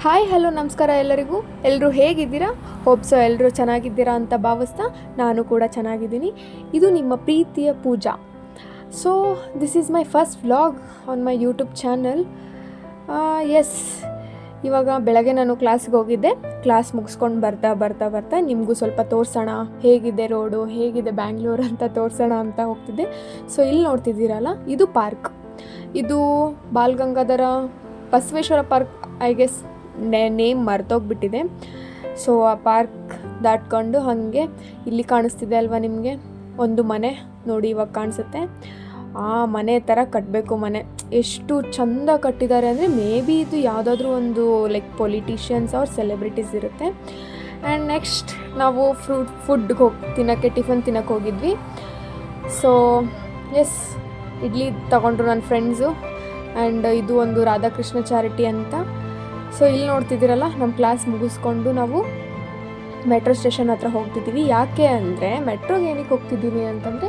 Hi hello ನಮಸ್ಕಾರ ಎಲ್ಲರಿಗೂ. ಎಲ್ಲರೂ ಹೇಗಿದ್ದೀರಾ? ಹೋಪ್ ಸೊ ಎಲ್ಲರೂ ಚೆನ್ನಾಗಿದ್ದೀರಾ ಅಂತ ಭಾವಿಸ್ತಾ ನಾನು ಕೂಡ ಚೆನ್ನಾಗಿದ್ದೀನಿ. ಇದು ನಿಮ್ಮ ಪ್ರೀತಿಯ Pooja. So this is my first vlog on my YouTube channel. Yes, ಇವಾಗ ಬೆಳಗ್ಗೆ ನಾನು ಕ್ಲಾಸ್ಗೆ ಹೋಗಿದ್ದೆ. ಕ್ಲಾಸ್ ಮುಗಿಸ್ಕೊಂಡು ಬರ್ತಾ ನಿಮಗೂ ಸ್ವಲ್ಪ ತೋರಿಸೋಣ, ಹೇಗಿದೆ ರೋಡು, ಹೇಗಿದೆ ಬ್ಯಾಂಗ್ಳೂರು ಅಂತ ತೋರಿಸೋಣ ಅಂತ ಹೋಗ್ತಿದ್ದೆ. ಸೊ ಇಲ್ಲಿ ನೋಡ್ತಿದ್ದೀರಲ್ಲ, ಇದು ಪಾರ್ಕ್. ಇದು Balagangadhara Basaveshwara park, I guess name ಮರ್ತೋಗ್ಬಿಟ್ಟಿದೆ. ಸೊ ಆ ಪಾರ್ಕ್ ದಾಟ್ಕೊಂಡು ಹಾಗೆ ಇಲ್ಲಿ ಕಾಣಿಸ್ತಿದೆ ಅಲ್ವಾ ನಿಮಗೆ, ಒಂದು ಮನೆ ನೋಡಿ ಇವಾಗ ಕಾಣಿಸುತ್ತೆ. ಆ ಮನೆ ಥರ ಕಟ್ಟಬೇಕು ಮನೆ. ಎಷ್ಟು ಚಂದ ಕಟ್ಟಿದ್ದಾರೆ ಅಂದರೆ ಮೇ ಬಿ ಇದು ಯಾವುದಾದ್ರೂ ಒಂದು ಲೈಕ್ ಪೊಲಿಟಿಷಿಯನ್ಸ್ ಅವ್ರ ಸೆಲೆಬ್ರಿಟೀಸ್ ಇರುತ್ತೆ. ಆ್ಯಂಡ್ ನೆಕ್ಸ್ಟ್ ನಾವು ಫುಡ್ಗೆ ತಿನ್ನೋಕ್ಕೆ ಟಿಫನ್ ತಿನ್ನೋಕ್ಕೆ ಹೋಗಿದ್ವಿ. ಸೊ ಎಸ್, ಇಡ್ಲಿ ತಗೊಂಡ್ರು ನನ್ನ ಫ್ರೆಂಡ್ಸು. ಆ್ಯಂಡ್ ಇದು ಒಂದು ರಾಧಾಕೃಷ್ಣ ಚಾರಿಟಿ ಅಂತ. ಸೊ ಇಲ್ಲಿ ನೋಡ್ತಿದ್ದೀರಲ್ಲ, ನಮ್ಮ ಕ್ಲಾಸ್ ಮುಗಿಸ್ಕೊಂಡು ನಾವು ಮೆಟ್ರೋ ಸ್ಟೇಷನ್ ಹತ್ರ ಹೋಗ್ತಿದ್ದೀವಿ. ಯಾಕೆ ಅಂದರೆ ಮೆಟ್ರೋಗೆ ಏನಕ್ಕೆ ಹೋಗ್ತಿದ್ದೀವಿ ಅಂತಂದರೆ,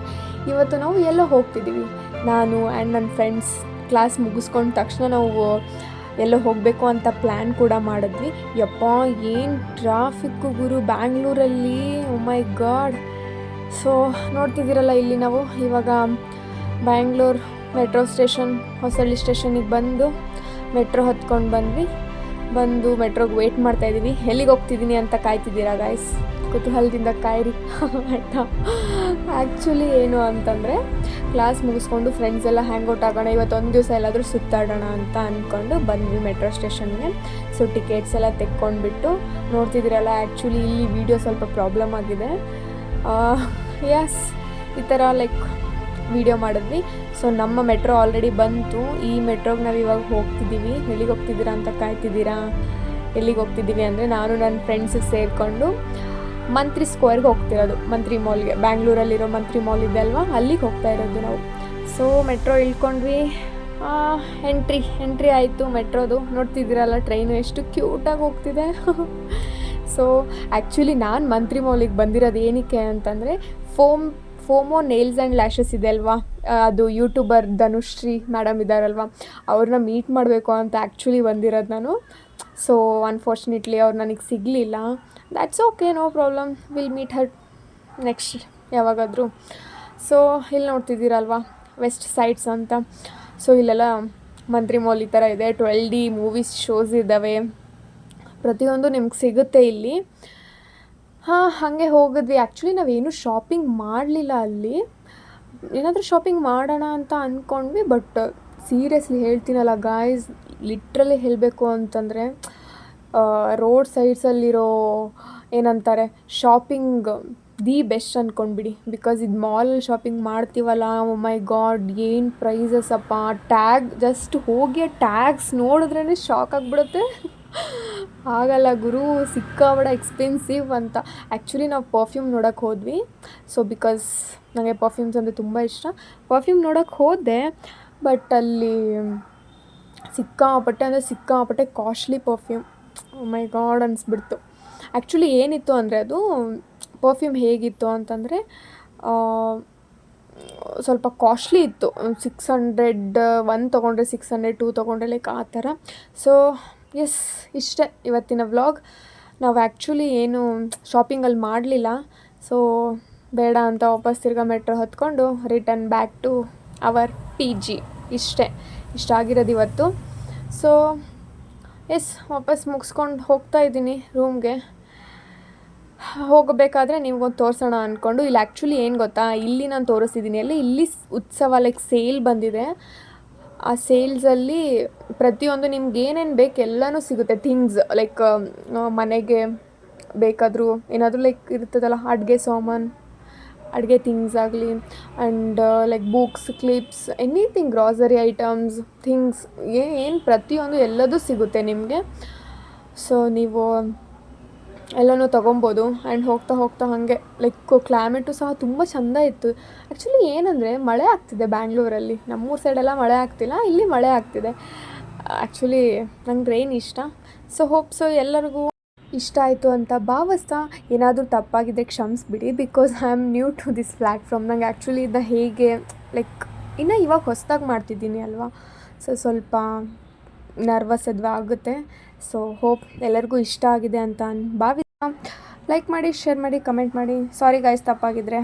ಇವತ್ತು ನಾವು ಎಲ್ಲೋ ಹೋಗ್ತಿದ್ದೀವಿ. ನಾನು ಆ್ಯಂಡ್ ನನ್ನ ಫ್ರೆಂಡ್ಸ್ ಕ್ಲಾಸ್ ಮುಗಿಸ್ಕೊಂಡ ತಕ್ಷಣ ನಾವು ಎಲ್ಲೋ ಹೋಗಬೇಕು ಅಂತ ಪ್ಲ್ಯಾನ್ ಕೂಡ ಮಾಡಿದ್ವಿ. ಯಪ್ಪ ಏನು ಟ್ರಾಫಿಕ್ಕು ಗುರು ಬ್ಯಾಂಗ್ಳೂರಲ್ಲಿ, ಓ ಮೈ ಗಾಡ್. ಸೊ ನೋಡ್ತಿದ್ದೀರಲ್ಲ, ಇಲ್ಲಿ ನಾವು ಇವಾಗ ಬ್ಯಾಂಗ್ಳೂರು ಮೆಟ್ರೋ ಸ್ಟೇಷನ್ ಹೊಸಳ್ಳಿ ಸ್ಟೇಷನಿಗೆ ಬಂದು ಮೆಟ್ರೋ ಹತ್ಕೊಂಡು ಬಂದು ಮೆಟ್ರೋಗೆ ವೆಯ್ಟ್ ಮಾಡ್ತಾಯಿದ್ದೀವಿ. ಎಲ್ಲಿಗೆ ಹೋಗ್ತಿದ್ದೀನಿ ಅಂತ ಕಾಯ್ತಿದ್ದೀರಾ ಗಾಯ್ಸ್? ಕುತೂಹಲದಿಂದ ಕಾಯಿರಿ ಆಯಿತಾ. ಆ್ಯಕ್ಚುಲಿ ಏನು ಅಂತಂದರೆ, ಕ್ಲಾಸ್ ಮುಗಿಸ್ಕೊಂಡು ಫ್ರೆಂಡ್ಸ್ ಎಲ್ಲ ಹ್ಯಾಂಗ್ಔಟ್ ಆಗೋಣ, ಇವತ್ತೊಂದು ದಿವಸ ಎಲ್ಲಾದರೂ ಸುತ್ತಾಡೋಣ ಅಂತ ಅಂದ್ಕೊಂಡು ಬಂದ್ವಿ ಮೆಟ್ರೋ ಸ್ಟೇಷನ್ಗೆ. ಸೊ ಟಿಕೆಟ್ಸ್ ಎಲ್ಲ ತೆಕ್ಕೊಂಡ್ಬಿಟ್ಟು ನೋಡ್ತಿದ್ದೀರಲ್ಲ, ಆ್ಯಕ್ಚುಲಿ ಇಲ್ಲಿ ವಿಡಿಯೋ ಸ್ವಲ್ಪ ಪ್ರಾಬ್ಲಮ್ ಆಗಿದೆ. ಎಸ್, ಈ ಥರ ಲೈಕ್ ವಿಡಿಯೋ ಮಾಡಿದ್ವಿ. ಸೊ ನಮ್ಮ ಮೆಟ್ರೋ ಆಲ್ರೆಡಿ ಬಂತು. ಈ ಮೆಟ್ರೋಗೆ ನಾವು ಇವಾಗ ಹೋಗ್ತಿದ್ದೀವಿ. ಎಲ್ಲಿಗೆ ಹೋಗ್ತಿದ್ದೀರಾ ಅಂತ ಕಾಯ್ತಿದ್ದೀರಾ? ಎಲ್ಲಿಗೆ ಹೋಗ್ತಿದ್ದೀವಿ ಅಂದರೆ, ನಾನು ನನ್ನ ಫ್ರೆಂಡ್ಸಿಗೆ ಸೇರಿಕೊಂಡು ಮಂತ್ರಿ ಸ್ಕ್ವೇರ್ಗೆ ಹೋಗ್ತಿರೋದು, ಮಂತ್ರಿ ಮಾಲ್ಗೆ. ಬ್ಯಾಂಗ್ಳೂರಲ್ಲಿರೋ ಮಂತ್ರಿ ಮಾಲ್ ಇದೆ ಅಲ್ವಾ, ಅಲ್ಲಿಗೆ ಹೋಗ್ತಾ ಇರೋದು ನಾವು. So metro ಇಳ್ಕೊಂಡ್ವಿ. ಎಂಟ್ರಿ ಆಯಿತು ಮೆಟ್ರೋದು. ನೋಡ್ತಿದ್ದೀರಲ್ಲ, ಟ್ರೈನು ಎಷ್ಟು ಕ್ಯೂಟಾಗಿ ಹೋಗ್ತಿದೆ. ಸೊ ಆ್ಯಕ್ಚುಲಿ ನಾನು ಮಂತ್ರಿ ಮಾಲಿಗೆ ಬಂದಿರೋದು ಏನಕ್ಕೆ ಅಂತಂದರೆ, ಫೋಮೋ ನೇಲ್ಸ್ ಆ್ಯಂಡ್ ಲ್ಯಾಶಸ್ ಇದೆ ಅಲ್ವಾ, ಅದು ಯೂಟ್ಯೂಬರ್ ಧನುಶ್ರೀ ಮೇಡಮ್ ಇದ್ದಾರಲ್ವ, ಅವ್ರನ್ನ ಮೀಟ್ ಮಾಡಬೇಕು ಅಂತ ಆ್ಯಕ್ಚುಲಿ ಬಂದಿರೋದು ನಾನು. ಸೊ ಅನ್ಫಾರ್ಚುನೇಟ್ಲಿ ಅವ್ರು ನನಗೆ ಸಿಗಲಿಲ್ಲ. That's okay, no problem, will meet her next ಯಾವಾಗಾದರೂ. ಸೊ ಇಲ್ಲಿ ನೋಡ್ತಿದ್ದೀರಲ್ವ, ವೆಸ್ಟ್ ಸೈಡ್ಸ್ ಅಂತ. ಸೊ ಇಲ್ಲೆಲ್ಲ ಮಂತ್ರಿ ಮಾಲ್ ಈ ಥರ ಇದೆ. 12D ಮೂವೀಸ್ ಶೋಸ್ ಇದ್ದಾವೆ, ಪ್ರತಿಯೊಂದು ನಿಮ್ಗೆ ಸಿಗುತ್ತೆ ಇಲ್ಲಿ. ಹಾಗೆ ಹೋಗಿದ್ವಿ. ಆ್ಯಕ್ಚುಲಿ ನಾವೇನು ಶಾಪಿಂಗ್ ಮಾಡಲಿಲ್ಲ ಅಲ್ಲಿ. ಏನಾದರೂ ಶಾಪಿಂಗ್ ಮಾಡೋಣ ಅಂತ ಅಂದ್ಕೊಂಡ್ವಿ. ಬಟ್ ಸೀರಿಯಸ್ಲಿ ಹೇಳ್ತೀನಲ್ಲ ಗಾಯ್ಸ್, ಲಿಟ್ರಲಿ ಹೇಳಬೇಕು ಅಂತಂದರೆ, ರೋಡ್ ಸೈಡ್ಸಲ್ಲಿರೋ ಏನಂತಾರೆ ಶಾಪಿಂಗ್ ದಿ ಬೆಸ್ಟ್ ಅಂದ್ಕೊಂಡ್ಬಿಡಿ. ಬಿಕಾಸ್ ಇದು ಮಾಲಲ್ಲಿ ಶಾಪಿಂಗ್ ಮಾಡ್ತೀವಲ್ಲ, ಓ ಮೈ ಗಾಡ್ ಏನು ಪ್ರೈಸಸ್ ಅಪ್ಪ. ಜಸ್ಟ್ ಹೋಗಿ ಟ್ಯಾಗ್ಸ್ ನೋಡಿದ್ರೇ ಶಾಕ್ ಆಗಿಬಿಡುತ್ತೆ. ಆಗಲ್ಲ ಗುರು, ಸಿಕ್ಕಾಬಡ ಎಕ್ಸ್ಪೆನ್ಸಿವ್ ಅಂತ. ಆ್ಯಕ್ಚುಲಿ ನಾವು ಪರ್ಫ್ಯೂಮ್ ನೋಡೋಕ್ಕೆ ಹೋದ್ವಿ. ಸೊ ಬಿಕಾಸ್ ನನಗೆ ಪರ್ಫ್ಯೂಮ್ಸ್ ಅಂದರೆ ತುಂಬ ಇಷ್ಟ. ಪರ್ಫ್ಯೂಮ್ ನೋಡೋಕ್ಕೆ ಹೋದೆ, ಬಟ್ ಅಲ್ಲಿ ಸಿಕ್ಕಾಪಟ್ಟೆ ಕಾಸ್ಟ್ಲಿ ಪರ್ಫ್ಯೂಮ್. ಮೈ ಗಾಡ್ ಅನಿಸ್ಬಿಡ್ತು. ಆ್ಯಕ್ಚುಲಿ ಏನಿತ್ತು ಅಂದರೆ, ಅದು ಪರ್ಫ್ಯೂಮ್ ಹೇಗಿತ್ತು ಅಂತಂದರೆ, ಸ್ವಲ್ಪ ಕಾಸ್ಟ್ಲಿ ಇತ್ತು. 600, 1 ತೊಗೊಂಡ್ರೆ 600, 2 ತೊಗೊಂಡ್ರೆ ಲೈಕ್ ಆ ಥರ. ಸೊ ಎಸ್, ಇಷ್ಟೇ ಇವತ್ತಿನ ವ್ಲಾಗ್. ನಾವು ಆ್ಯಕ್ಚುಲಿ ಏನು ಶಾಪಿಂಗಲ್ಲಿ ಮಾಡಲಿಲ್ಲ. ಸೊ ಬೇಡ ಅಂತ ವಾಪಸ್ ತಿರ್ಗಾ ಮೆಟ್ರೋ ಹತ್ಕೊಂಡು return back to our PG. ಇಷ್ಟ ಆಗಿರೋದು ಇವತ್ತು. ಸೊ ಎಸ್, ವಾಪಸ್ ಮುಗಿಸ್ಕೊಂಡು ಹೋಗ್ತಾ ಇದ್ದೀನಿ ರೂಮ್ಗೆ. ಹೋಗಬೇಕಾದ್ರೆ ನಿಮ್ಗೊಂದು ತೋರಿಸೋಣ ಅಂದ್ಕೊಂಡು. ಇಲ್ಲಿ ಆ್ಯಕ್ಚುಲಿ ಏನು ಗೊತ್ತಾ, ಇಲ್ಲಿ ನಾನು ತೋರಿಸ್ತಿದ್ದೀನಿ ಇಲ್ಲಿ ಉತ್ಸವ ಲೈಕ್ ಸೇಲ್ ಬಂದಿದೆ. ಆ ಸೇಲ್ಸಲ್ಲಿ ಪ್ರತಿಯೊಂದು ನಿಮ್ಗೆ ಏನೇನು ಬೇಕು ಎಲ್ಲನೂ ಸಿಗುತ್ತೆ. ಥಿಂಗ್ಸ್ ಲೈಕ್ ಮನೆಗೆ ಬೇಕಾದರೂ ಏನಾದರೂ ಲೈಕ್ ಇರ್ತದಲ್ಲ, ಅಡುಗೆ ಥಿಂಗ್ಸ್ ಆಗಲಿ, and like books, clips, anything, grocery items, things, ಏನು ಪ್ರತಿಯೊಂದು ಎಲ್ಲದೂ ಸಿಗುತ್ತೆ ನಿಮಗೆ. ಸೊ ನೀವು ಎಲ್ಲನೂ ತೊಗೊಬೋದು. ಆ್ಯಂಡ್ ಹೋಗ್ತಾ ಹಾಗೆ ಲೈಕ್ ಕ್ಲೈಮೇಟು ಸಹ ತುಂಬ ಚೆಂದ ಇತ್ತು. ಆ್ಯಕ್ಚುಲಿ ಏನಂದರೆ, ಮಳೆ ಆಗ್ತಿದೆ ಬ್ಯಾಂಗ್ಳೂರಲ್ಲಿ. ನಮ್ಮೂರ ಸೈಡೆಲ್ಲ ಮಳೆ ಆಗ್ತಿಲ್ಲ, ಇಲ್ಲಿ ಮಳೆ ಆಗ್ತಿದೆ. ಆ್ಯಕ್ಚುಲಿ ನಂಗೆ ರೈನ್ ಇಷ್ಟ. ಸೊ ಎಲ್ಲರಿಗೂ ಇಷ್ಟ ಆಯಿತು ಅಂತ ಭಾವಿಸ್ತಾ, ಏನಾದರೂ ತಪ್ಪಾಗಿದ್ದರೆ ಕ್ಷಮಿಸ್ಬಿಡಿ. Because I am new to this platform. ನಂಗೆ ಆ್ಯಕ್ಚುಲಿ ಇದನ್ನ ಹೇಗೆ ಲೈಕ್ ಇವಾಗ ಹೊಸದಾಗಿ ಮಾಡ್ತಿದ್ದೀನಿ ಅಲ್ವಾ. ಸೊ ಸ್ವಲ್ಪ ನರ್ವಸ್ ಆಗುತ್ತೆ. ಸೊ ಹೋಪ್ ಎಲ್ಲರಿಗೂ ಇಷ್ಟ ಆಗಿದೆ ಅಂತ ಭಾವಿಸ್ತಾ ಲೈಕ್ ಮಾಡಿ, ಶೇರ್ ಮಾಡಿ, ಕಮೆಂಟ್ ಮಾಡಿ. Sorry guys ತಪ್ಪಾಗಿದ್ರೆ.